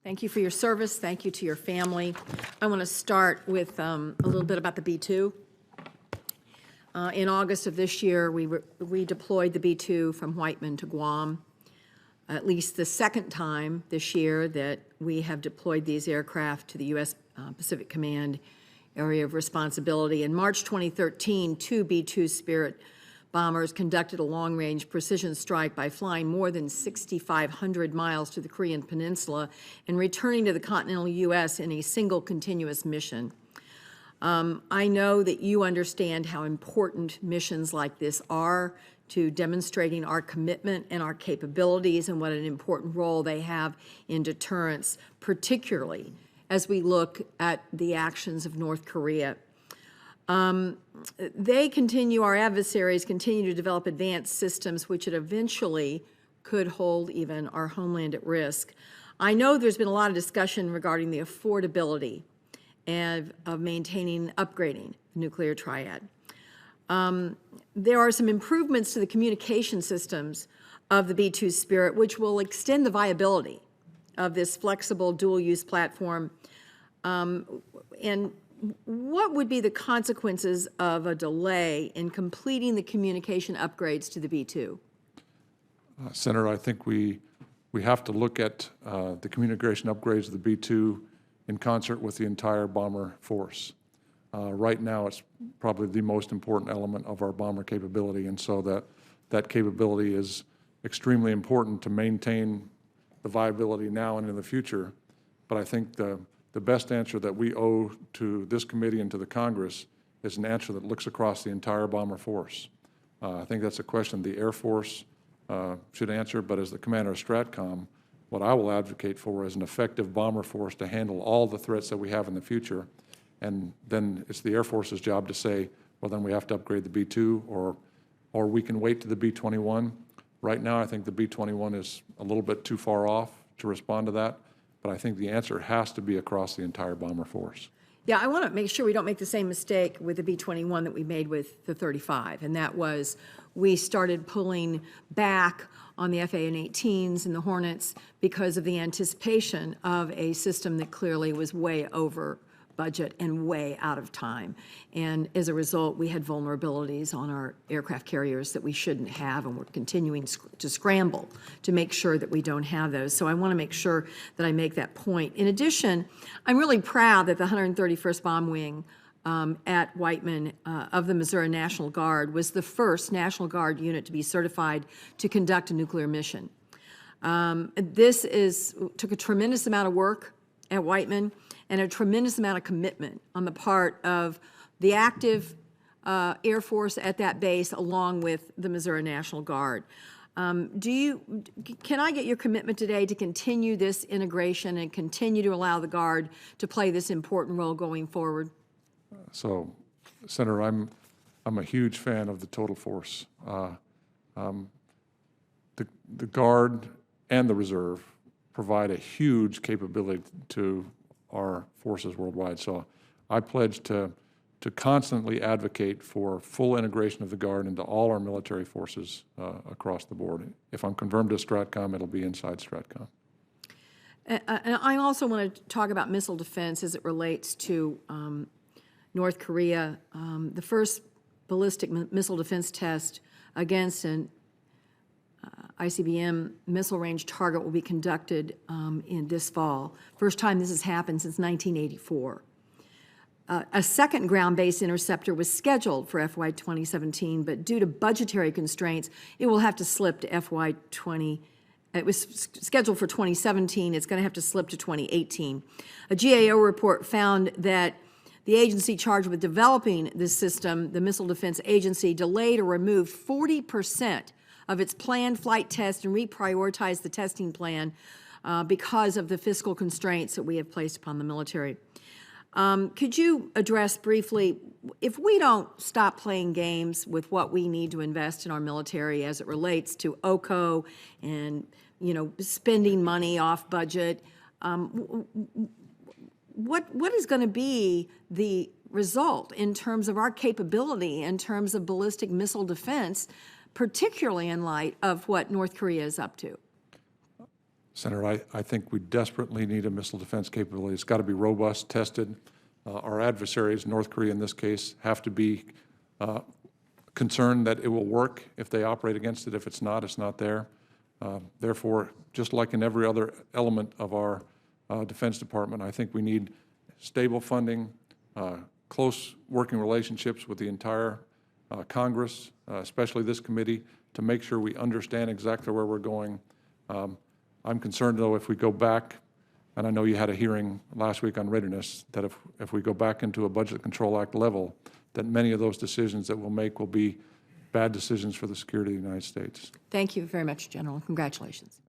Thank you for your service. Thank you to your family. I want to start with a little bit about the B-2. In August of this year, we deployed the B-2 from Whiteman to Guam. At least the second time this year that we have deployed these aircraft to the U.S. Pacific Command area of responsibility. In March 2013, two B-2 Spirit bombers conducted a long-range precision strike by flying more than 6,500 miles to the Korean Peninsula and returning to the continental U.S. in a single continuous mission. I know that you understand how important missions like this are to demonstrating our commitment and our capabilities and what an important role they have in deterrence, particularly as we look at the actions of North Korea. Our adversaries continue to develop advanced systems which eventually could hold even our homeland at risk. I know there's been a lot of discussion regarding the affordability of maintaining, upgrading the nuclear triad. There are some improvements to the communication systems of the B-2 Spirit, which will extend the viability of this flexible dual-use platform. And what would be the consequences of a delay in completing the communication upgrades to the B-2? Senator, I think we have to look at the communication upgrades of the B-2 in concert with the entire bomber force. Right now, it's probably the most important element of our bomber capability, and so that capability is extremely important to maintain the viability now and in the future. But I think the best answer that we owe to this committee and to the Congress is an answer that looks across the entire bomber force. I think that's a question the Air Force should answer, but as the commander of STRATCOM, what I will advocate for is an effective bomber force to handle all the threats that we have in the future. And then it's the Air Force's job to say, well, then we have to upgrade the B-2, or we can wait to the B-21. Right now, I think the B-21 is a little bit too far off to respond to that, but I think the answer has to be across the entire bomber force. Yeah, I want to make sure we don't make the same mistake with the B-21 that we made with the 35, and that was we started pulling back on the FA-18s and the Hornets because of the anticipation of a system that clearly was way over budget and way out of time. And as a result, we had vulnerabilities on our aircraft carriers that we shouldn't have, and we're continuing to scramble to make sure that we don't have those. So I want to make sure that I make that point. In addition, I'm really proud that the 131st Bomb Wing at Whiteman of the Missouri National Guard was the first National Guard unit to be certified to conduct a nuclear mission. This took a tremendous amount of work at Whiteman and a tremendous amount of commitment on the part of the active Air Force at that base along with the Missouri National Guard. Can I get your commitment today to continue this integration and continue to allow the Guard to play this important role going forward? So, Senator, I'm a huge fan of the total force. The Guard and the Reserve provide a huge capability to our forces worldwide. So I pledge to constantly advocate for full integration of the Guard into all our military forces across the board. If I'm confirmed to STRATCOM, it'll be inside STRATCOM. And I also want to talk about missile defense as it relates to North Korea. The first ballistic missile defense test against an ICBM missile range target will be conducted in this fall. First time this has happened since 1984. A second ground-based interceptor was scheduled for FY 2017, but due to budgetary constraints, it will have to slip to FY 20. It was scheduled for 2017. It's going to have to slip to 2018. A GAO report found that the agency charged with developing this system, the Missile Defense Agency, delayed or removed 40% of its planned flight test and reprioritized the testing plan because of the fiscal constraints that we have placed upon the military. Could you address briefly, if we don't stop playing games with what we need to invest in our military as it relates to OCO and, spending money off budget, what is going to be the result in terms of our capability, in terms of ballistic missile defense, particularly in light of what North Korea is up to? Senator, I think we desperately need a missile defense capability. It's got to be robust, tested. Our adversaries, North Korea in this case, have to be concerned that it will work if they operate against it. If it's not there. Therefore, just like in every other element of our Defense Department, I think we need stable funding, close working relationships with the entire Congress, especially this committee, to make sure we understand exactly where we're going. I'm concerned, though, if we go back, and I know you had a hearing last week on readiness, that if we go back into a Budget Control Act level, that many of those decisions that we'll make will be bad decisions for the security of the United States. Thank you very much, General. Congratulations.